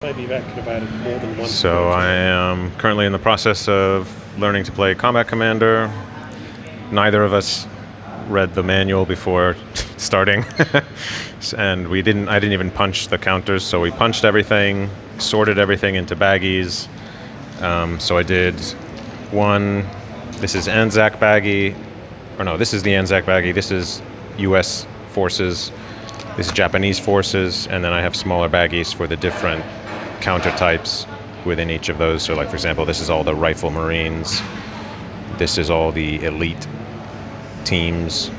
Maybe you've activated more than one. So I am currently in the process of learning to play Combat Commander. Neither of us read the manual before starting, and I didn't even punch the counters. So we punched everything, sorted everything into baggies. So I did one. This is Anzac baggie, or no, this is the Anzac baggie. This is U.S. forces. This is Japanese forces, and then I have smaller baggies for the different counter types within each of those. So, like for example, this is all the Rifle Marines. This is all the elite teams,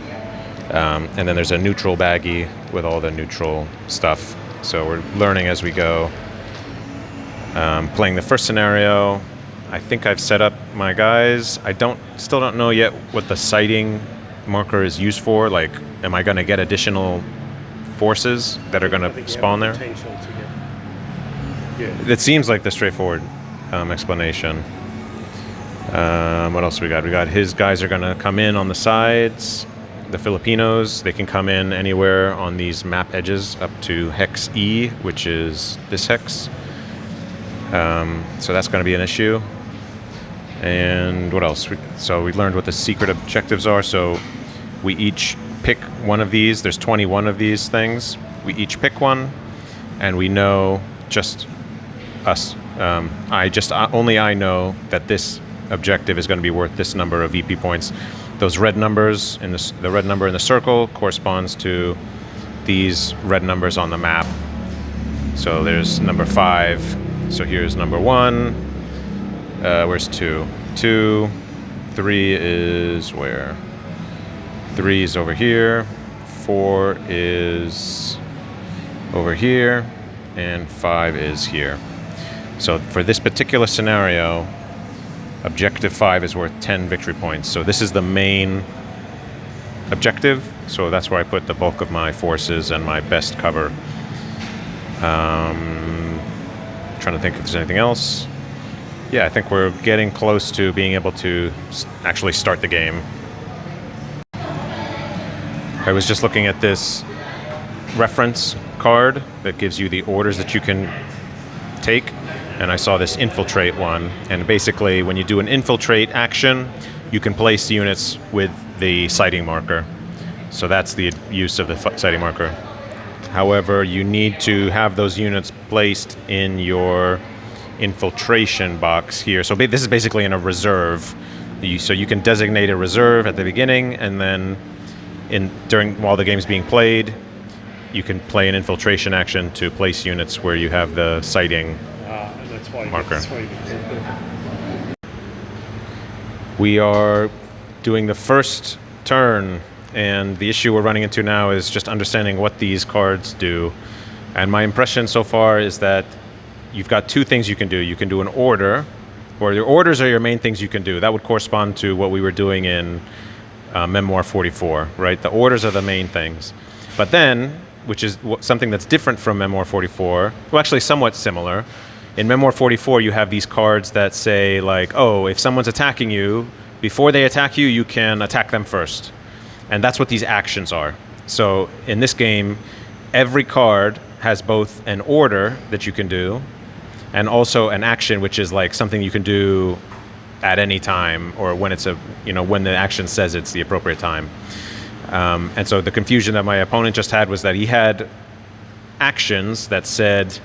and then there's a neutral baggie with all the neutral stuff. So we're learning as we go. Playing the first scenario. I think I've set up my guys. I still don't know yet what the sighting marker is used for. Like, am I going to get additional forces that are going to spawn there? It seems like the straightforward explanation. What else we got? We got his guys are going to come in on the sides. The Filipinos, they can come in anywhere on these map edges up to hex E, which is this hex. So that's going to be an issue. And what else? So we learned what the secret objectives are. So we each pick one of these. There's 21 of these things. We each pick one, and we know just us. Only I know that this objective is going to be worth this number of VP points. Those red numbers in the red number in the circle corresponds to these red numbers on the map. So there's number 5. So here's number 1. Where's 2? 2. 3 is where? 3 is over here. 4 is over here. And 5 is here. So for this particular scenario, objective 5 is worth 10 victory points. So this is the main objective. So that's where I put the bulk of my forces and my best cover. Trying to think if there's anything else. Yeah, I think we're getting close to being able to actually start the game. I was just looking at this reference card that gives you the orders that you can take, and I saw this infiltrate one. And basically, when you do an infiltrate action, you can place units with the sighting marker. So that's the use of the sighting marker. However, you need to have those units placed in your infiltration box here. So this is basically in a reserve. So you can designate a reserve at the beginning, and then while the game's being played, you can play an infiltration action to place units where you have the sighting marker. We are doing the first turn, and the issue we're running into now is just understanding what these cards do. And my impression so far is that you've got 2 things you can do. You can do an order, or your orders are your main things you can do. That would correspond to what we were doing in Memoir 44, right? The orders are the main things. But then, which is something that's different from Memoir 44, well, actually somewhat similar. In Memoir 44, you have these cards that say, like, oh, if someone's attacking you, before they attack you, you can attack them first. And that's what these actions are. So in this game, every card has both an order that you can do and also an action, which is like something you can do at any time, or when when the action says it's the appropriate time. And so the confusion that my opponent just had was that he had actions that said,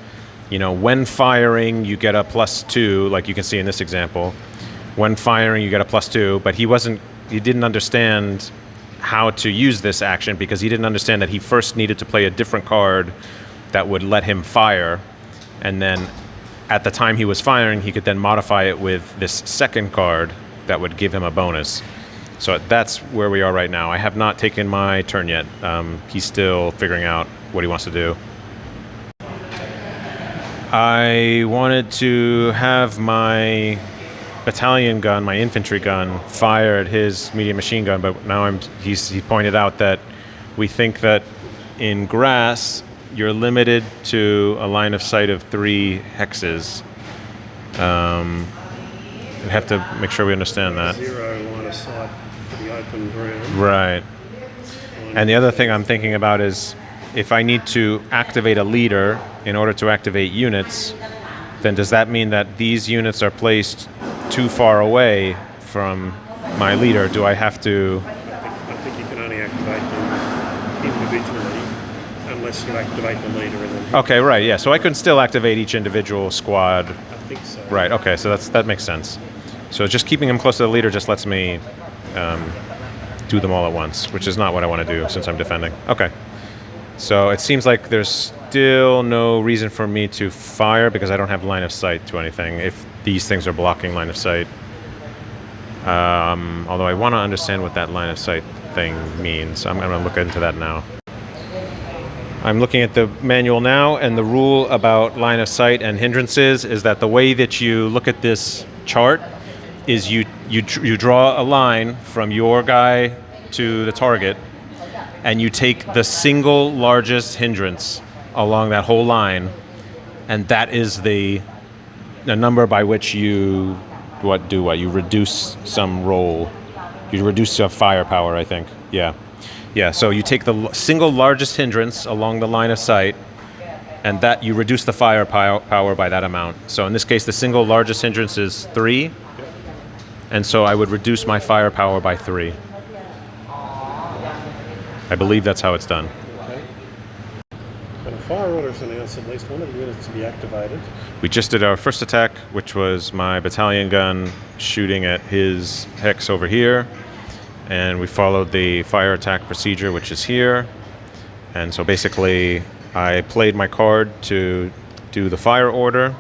when firing, you get a +2, like you can see in this example. When firing, you get a +2, but he didn't understand how to use this action because he didn't understand that he first needed to play a different card that would let him fire, and then at the time he was firing, he could then modify it with this second card that would give him a bonus. So that's where we are right now. I have not taken my turn yet. He's still figuring out what he wants to do. I wanted to have my battalion gun, my infantry gun, fire at his medium machine gun, but now he pointed out that we think that in grass you're limited to a line of sight of 3 hexes. We have to make sure we understand that. 0 line of sight for the open ground. Right. And the other thing I'm thinking about is if I need to activate a leader in order to activate units, then does that mean that these units are placed too far away from my leader? Do I have to... I think you can only activate them individually unless you activate the leader and then... Okay, right, yeah. So I can still activate each individual squad. I think so. Right, okay, so that makes sense. So just keeping them close to the leader just lets me do them all at once, which is not what I want to do since I'm defending. Okay. So it seems like there's still no reason for me to fire because I don't have line of sight to anything if these things are blocking line of sight. Although I want to understand what that line of sight thing means. I'm going to look into that now. I'm looking at the manual now, and the rule about line of sight and hindrances is that the way that you look at this chart is you draw a line from your guy to the target, and you take the single largest hindrance along that whole line, and that is the number by which you you reduce some roll. You reduce firepower, I think. Yeah, so you take the single largest hindrance along the line of sight, and that you reduce the firepower by that amount. So in this case, the single largest hindrance is 3, and so I would reduce my firepower by 3. I believe that's how it's done. Okay. When a fire order is announced, at least one of the units to be activated. We just did our first attack, which was my battalion gun shooting at his hex over here. And we followed the fire attack procedure, which is here. And so basically, I played my card to do the fire order.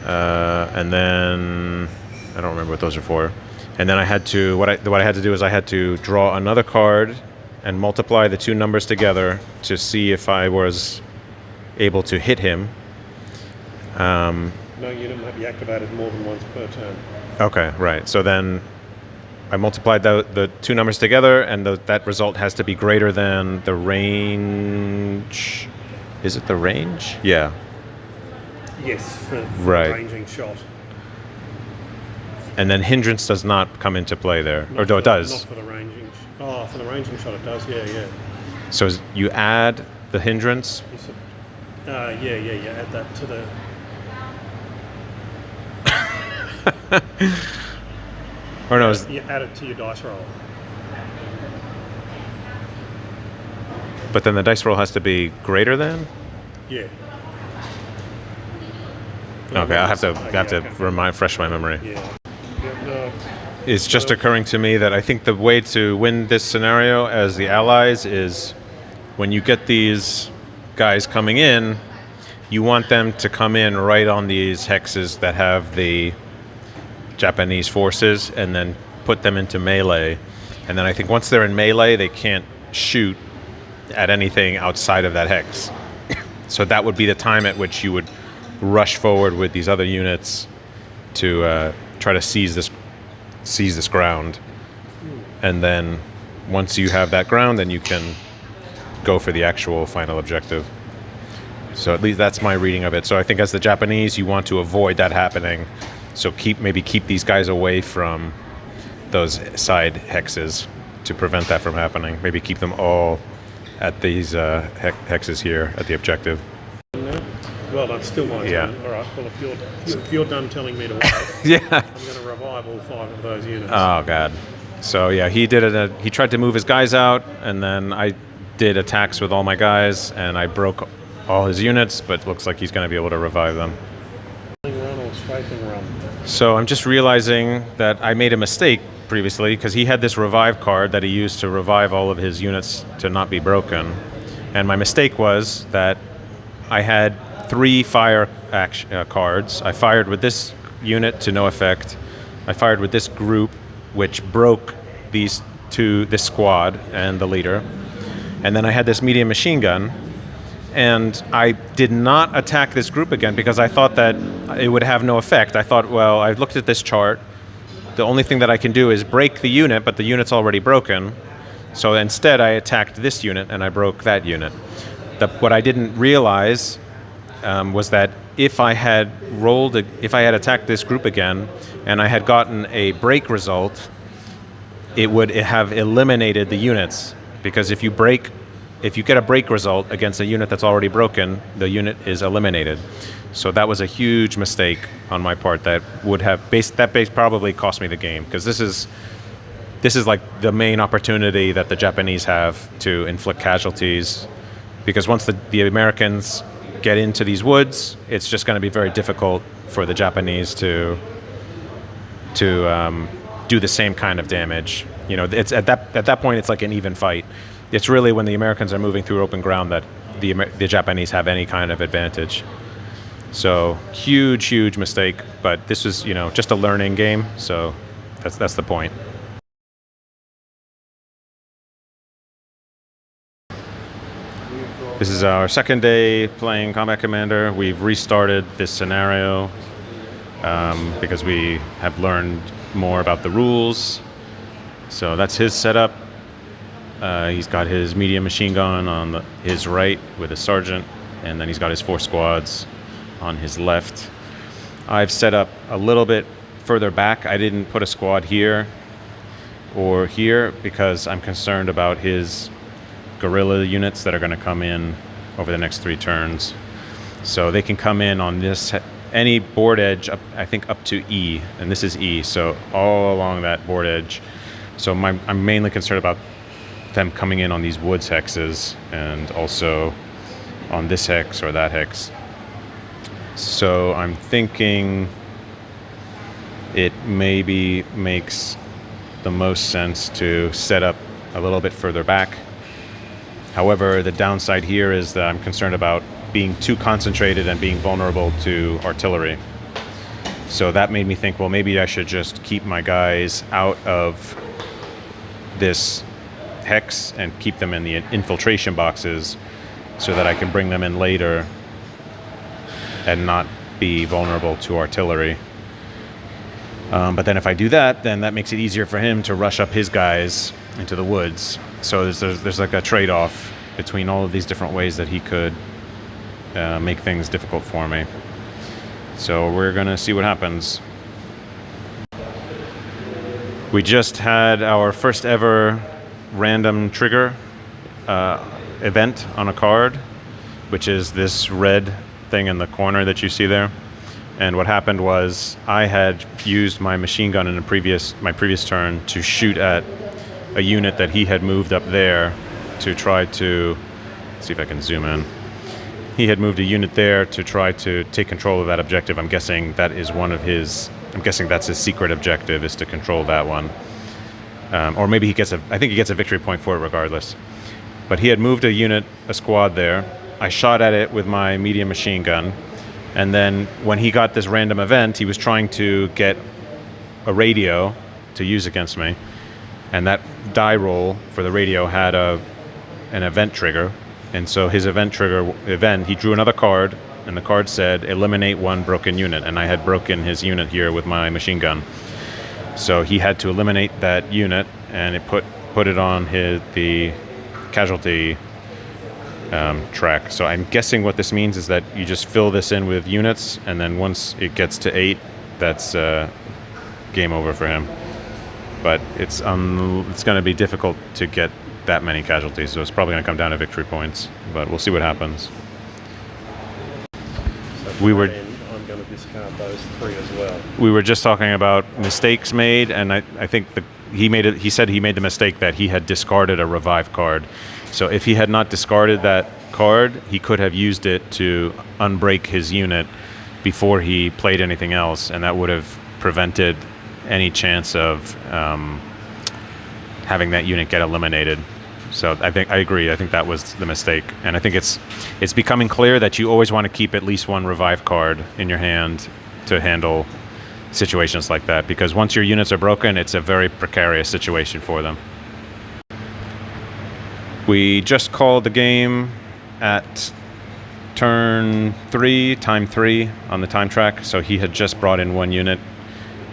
And then, I don't remember what those are for. And then I had to, what I had to do is I had to draw another card and multiply the two numbers together to see if I was able to hit him. No unit might be activated more than once per turn. Okay, right. So then I multiplied the two numbers together, and that result has to be greater than the range. Is it the range? Yeah. Yes, for Right. ranging shot. And then hindrance does not come into play there. Not Or no, for it the- does. Not for the ranging. For the ranging shot it does. Yeah. So you add the hindrance. You add that to the. Or no, You add it to your dice roll. but then the dice roll has to be greater than? Yeah. Okay, I have to Okay. refresh my memory. Yeah. No. It's just occurring to me that I think the way to win this scenario as the allies is when you get these guys coming in, you want them to come in right on these hexes that have the Japanese forces and then put them into melee. And then I think once they're in melee, they can't shoot at anything outside of that hex. So that would be the time at which you would rush forward with these other units to try to seize this ground. And then once you have that ground, then you can go for the actual final objective. So at least that's my reading of it. So I think as the Japanese, you want to avoid that happening. So maybe keep these guys away from those side hexes to prevent that from happening. Maybe keep them all at these hexes here at the objective. No? Well, that's still my Yeah. turn. All right. Well, if you're done telling me to wait, Yeah. I'm going to revive all 5 of those units. Oh god. So yeah, he did it. He tried to move his guys out, and then I did attacks with all my guys, and I broke all his units. But looks like he's going to be able to revive them. Run or strafing run. So I'm just realizing that I made a mistake previously because he had this revive card that he used to revive all of his units to not be broken. And my mistake was that I had 3 fire cards. I fired with this unit to no effect. I fired with this group, which broke this squad and the leader. And then I had this medium machine gun. And I did not attack this group again because I thought that it would have no effect. I thought, well, I looked at this chart. The only thing that I can do is break the unit, but the unit's already broken. So instead, I attacked this unit, and I broke that unit. What I didn't realize was that if I had attacked this group again, and I had gotten a break result, it would have eliminated the units. Because if you get a break result against a unit that's already broken, the unit is eliminated. So that was a huge mistake on my part that would have probably cost me the game, because this is like the main opportunity that the Japanese have to inflict casualties, because once the Americans get into these woods, it's just going to be very difficult for the Japanese to do the same kind of damage. You know, it's at that point it's like an even fight. It's really when the Americans are moving through open ground that the Japanese have any kind of advantage. So huge mistake, but this was, you know, just a learning game. So that's the point. This is our second day playing Combat Commander. We've restarted this scenario because we have learned more about the rules. So that's his setup. He's got his medium machine gun on his right with his sergeant, and then he's got his 4 squads on his left. I've set up a little bit further back. I didn't put a squad here or here because I'm concerned about his guerrilla units that are going to come in over the next 3 turns. So they can come in on any board edge, I think up to E, and this is E, so all along that board edge. So I'm mainly concerned about them coming in on these woods hexes and also on this hex or that hex. So I'm thinking it maybe makes the most sense to set up a little bit further back. However, the downside here is that I'm concerned about being too concentrated and being vulnerable to artillery. So that made me think, well, maybe I should just keep my guys out of this hex and keep them in the infiltration boxes so that I can bring them in later and not be vulnerable to artillery. But then if I do that, then that makes it easier for him to rush up his guys into the woods. So there's like a trade-off between all of these different ways that he could make things difficult for me. So we're gonna see what happens. We just had our first ever random trigger event on a card, which is this red thing in the corner that you see there. And what happened was I had used my machine gun in my previous turn to shoot at a unit that he had moved up there to try to, let's see if I can zoom in. He had moved a unit there to try to take control of that objective. I'm guessing that is I'm guessing that's his secret objective, is to control that one. Or maybe I think he gets a victory point for it regardless. But he had moved a squad there. I shot at it with my medium machine gun. And then when he got this random event, he was trying to get a radio to use against me. And that die roll for the radio had an event trigger. And so his event, he drew another card, and the card said, eliminate 1 broken unit. And I had broken his unit here with my machine gun. So he had to eliminate that unit, and it put it on the casualty track. So I'm guessing what this means is that you just fill this in with units, and then once it gets to 8, that's game over for him. But it's going to be difficult to get that many casualties, so it's probably going to come down to victory points. But we'll see what happens. So I'm going to discard those 3 as well. We were just talking about mistakes made, and I think he said he made the mistake that he had discarded a revive card. So if he had not discarded that card, he could have used it to unbreak his unit before he played anything else, and that would have prevented any chance of having that unit get eliminated. So I agree. I think that was the mistake, and I think it's becoming clear that you always want to keep at least 1 revive card in your hand to handle situations like that, because once your units are broken, it's a very precarious situation for them. We just called the game at turn 3, time 3 on the time track, so he had just brought in 1 unit.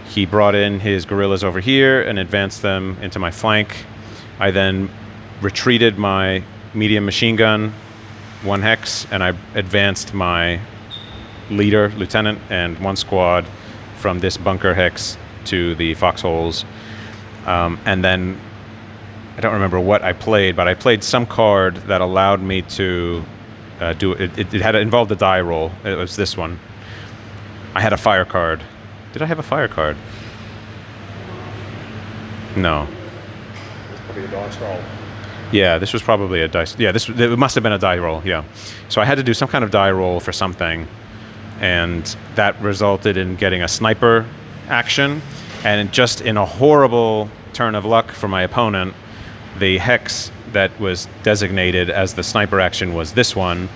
He brought in his guerrillas over here and advanced them into my flank. I then retreated my medium machine gun 1 hex, and I advanced my lieutenant, and 1 squad from this bunker hex to the foxholes. And then I don't remember what I played, but I played some card that allowed me to do it. It had involved a die roll. It was this one. I had a fire card. Did I have a fire card? No. It's probably a dice roll. Yeah, this was probably a dice. Yeah, it must have been a die roll. Yeah. So I had to do some kind of die roll for something, and that resulted in getting a sniper action. And just in a horrible turn of luck for my opponent, the hex that was designated as the sniper action was this one,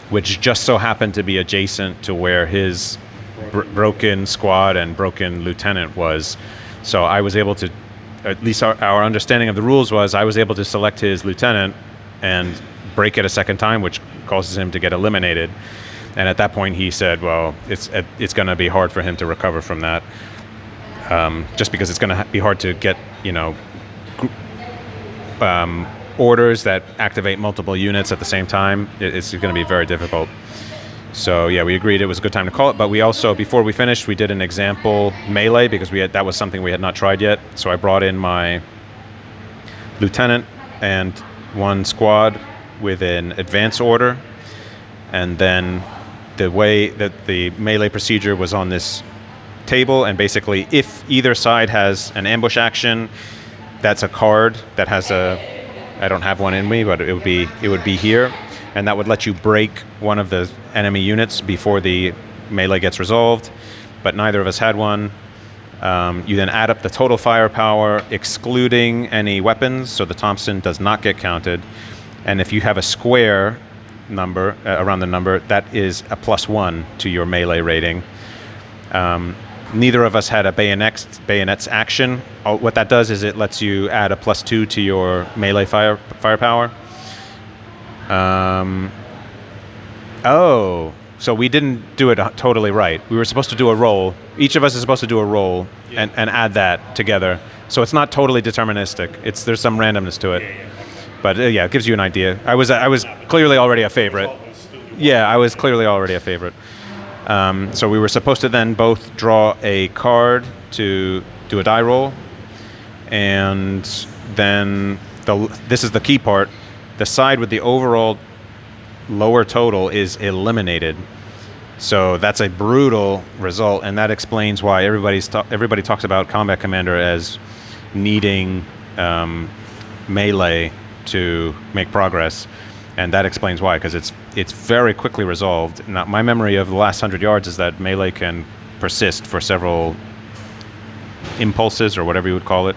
which just so happened to be adjacent to where his broken squad and broken lieutenant was. So I was able to, at least our understanding of the rules was, I was able to select his lieutenant and break it a second time, which causes him to get eliminated. And at that point he said, well, it's going to be hard for him to recover from that. Just because it's going to be hard to get, orders that activate multiple units at the same time. It's going to be very difficult. So yeah, we agreed it was a good time to call it. But we also, before we finished, we did an example melee because that was something we had not tried yet. So I brought in my lieutenant and one squad with an advance order, and then the way that the melee procedure was on this table, and basically if either side has an ambush action, that's a card that has I don't have one in me, but it would be here, and that would let you break one of the enemy units before the melee gets resolved, but neither of us had one. You then add up the total firepower excluding any weapons, so the Thompson does not get counted, and if you have a square number around the number, that is a +1 to your melee rating. Neither of us had a bayonets action. What that does is it lets you add a +2 to your melee firepower. So we didn't do it totally right. We were supposed to do a roll. Each of us is supposed to do a roll and add that together. So it's not totally deterministic. There's some randomness to it. But yeah, it gives you an idea. I was clearly already a favorite. Yeah, I was clearly already a favorite. So we were supposed to then both draw a card to do a die roll, and then this is the key part. The side with the overall lower total is eliminated. So that's a brutal result, and that explains why everybody talks about Combat Commander as needing melee to make progress. And that explains why, because it's very quickly resolved. Now, my memory of the last 100 yards is that melee can persist for several impulses, or whatever you would call it.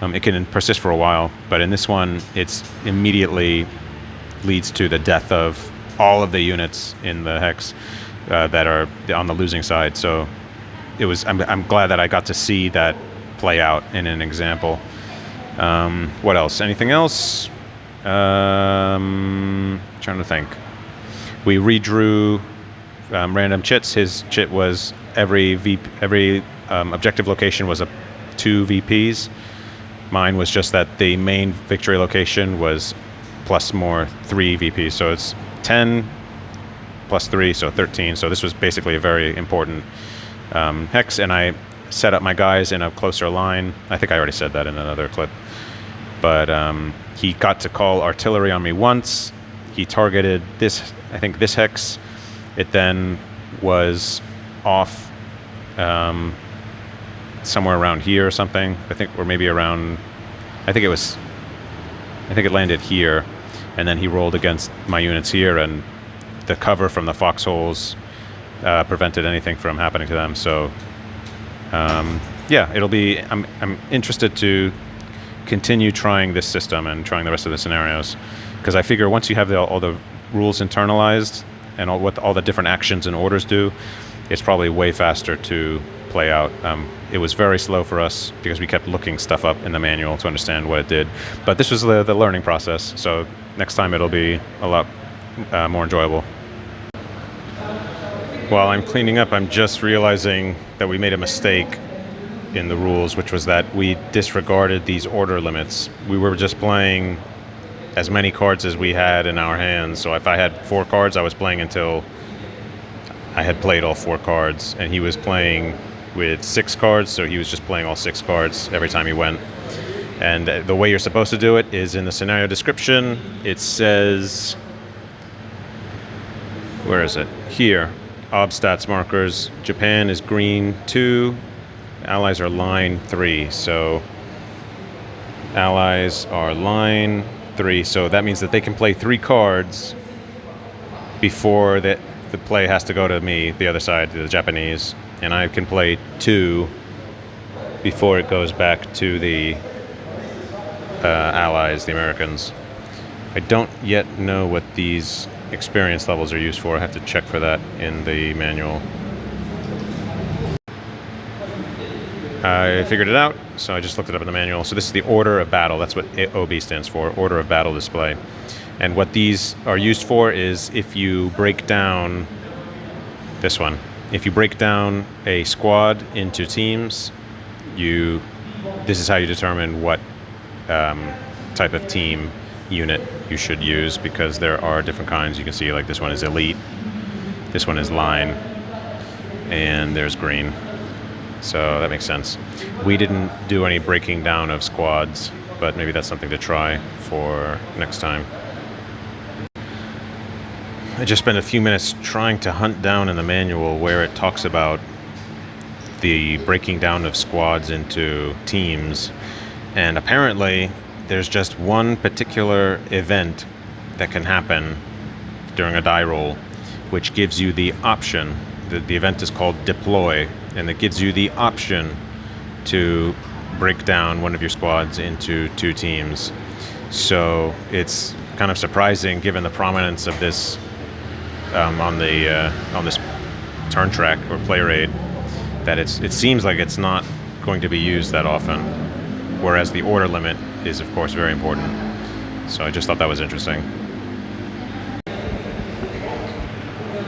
It can persist for a while, but in this one, it's immediately leads to the death of all of the units in the hex that are on the losing side. So I'm glad that I got to see that play out in an example. What else? Anything else? Trying to think. We redrew random chits. His chit was every objective location was 2 VPs. Mine was just that the main victory location was plus more 3 VPs. So it's 10 plus 3, so 13. So this was basically a very important hex, and I set up my guys in a closer line. I think I already said that in another clip. But he got to call artillery on me once. He targeted this hex. It then was off somewhere around here or something. I think it landed here, and then he rolled against my units here, and the cover from the foxholes prevented anything from happening to them. So yeah, I'm interested to continue trying this system and trying the rest of the scenarios, because I figure once you have all the rules internalized and what all the different actions and orders do, it's probably way faster to play out. It was very slow for us because we kept looking stuff up in the manual to understand what it did, but this was the learning process, so next time it'll be a lot more enjoyable. While I'm cleaning up, I'm just realizing that we made a mistake in the rules, which was that we disregarded these order limits. We were just playing as many cards as we had in our hands. So if I had 4 cards, I was playing until I had played all 4 cards, and he was playing with 6 cards, so he was just playing all 6 cards every time he went. And the way you're supposed to do it is in the scenario description. It says, where is it? Here. obstats markers. Japan is green 2, allies are line 3. So allies are line 3. So that means that they can play 3 cards before the play has to go to me, the other side, to the Japanese. And I can play 2 before it goes back to the allies, the Americans. I don't yet know what these experience levels are used for. I have to check for that in the manual. I figured it out, so I just looked it up in the manual. So this is the order of battle. That's what OB stands for, order of battle display. And what these are used for is if you break down this one. If you break down a squad into teams, this is how you determine what type of team unit you should use, because there are different kinds. You can see like this one is elite, this one is line, and there's green. So that makes sense. We didn't do any breaking down of squads, but maybe that's something to try for next time. I just spent a few minutes trying to hunt down in the manual where it talks about the breaking down of squads into teams, and apparently there's just one particular event that can happen during a die roll, which gives you the option. The event is called deploy, and it gives you the option to break down one of your squads into 2 teams. So it's kind of surprising, given the prominence of this on this turn track or play rate, that it seems like it's not going to be used that often, whereas the order limit is of course very important. So I just thought that was interesting.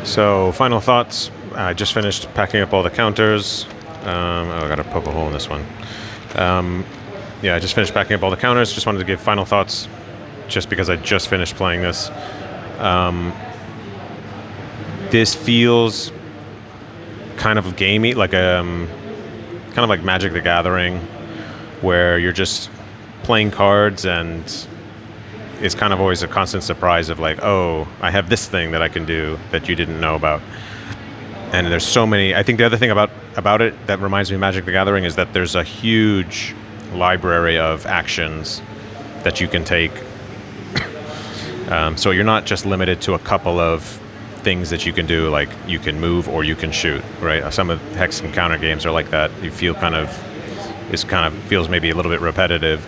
So final thoughts. I just finished packing up all the counters. I gotta poke a hole in this one. Yeah, I just finished packing up all the counters. Just wanted to give final thoughts, just because I just finished playing this. This feels kind of gamey, like kind of like Magic the Gathering, where you're just playing cards, and it's kind of always a constant surprise of like, oh, I have this thing that I can do that you didn't know about. And there's so many. I think the other thing about it that reminds me of Magic the Gathering is that there's a huge library of actions that you can take. So you're not just limited to a couple of things that you can do, like you can move or you can shoot, right? Some of Hex and counter games are like that. You feel feels maybe a little bit repetitive.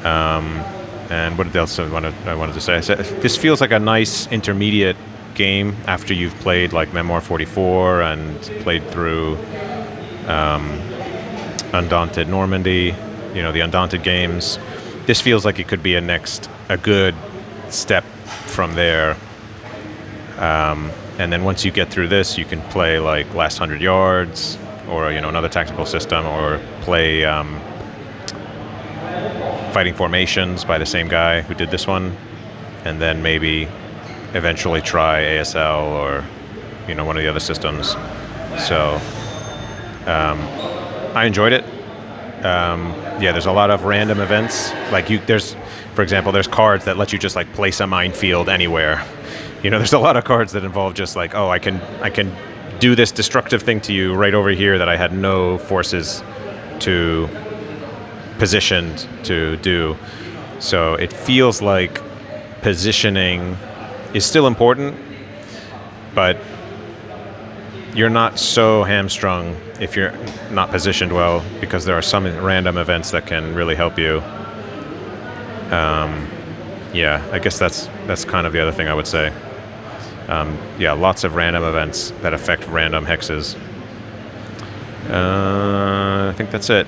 And what else I wanted to say? This feels like a nice intermediate game after you've played like Memoir 44 and played through Undaunted Normandy, the Undaunted games. This feels like it could be a good step from there. And then once you get through this, you can play like Last 100 Yards, or another tactical system, or play Fighting Formations by the same guy who did this one, and then maybe eventually try ASL or one of the other systems. So I enjoyed it. Yeah, there's a lot of random events. Like for example, there's cards that let you just like place a minefield anywhere. There's a lot of cards that involve just like, oh, I can do this destructive thing to you right over here that I had no forces to positioned to do. So it feels like positioning is still important, but you're not so hamstrung if you're not positioned well, because there are some random events that can really help you. Yeah, I guess that's kind of the other thing I would say. Yeah, lots of random events that affect random hexes. I think that's it.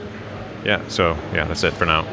Yeah, so yeah, that's it for now.